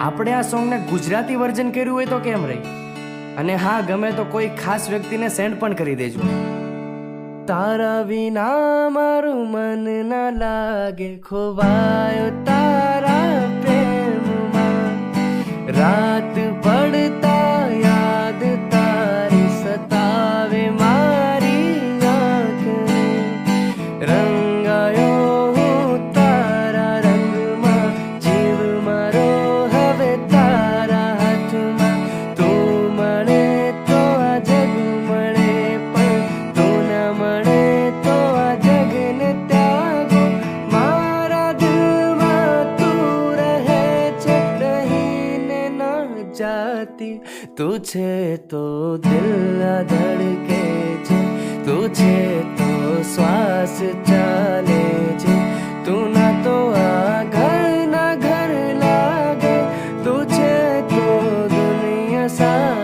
આપણે આ સોંગને ગુજરાતી વર્ઝન કર્યું હોય તો કેમ રહી? અને હા, ગમે તો કોઈ ખાસ વ્યક્તિને સેન્ડ પણ કરી દેજો. તારા વિના મારું મન ના લાગે, ખોવાયો તારા પ્રેમમાં. રાત પડતા યાદ તારી સતાવે મારી આંખને. રંગાયો હું તારા રંગમાં, જીવ મારો હવે તારા હાથમાં. તું મળે તો આ જગ મળે, પણ તું ના મળે તો આ જગને ત્યાગો. મારા દિલમાં તું રહે છે, રહીને ના જાતી. તું છે તો દિલ આ ધડકે છે, તું છે તો શ્વાસ ચાલે છે. તું ના તો આ ઘર ના ઘર લાગે, તું છે તો દુનિયા સા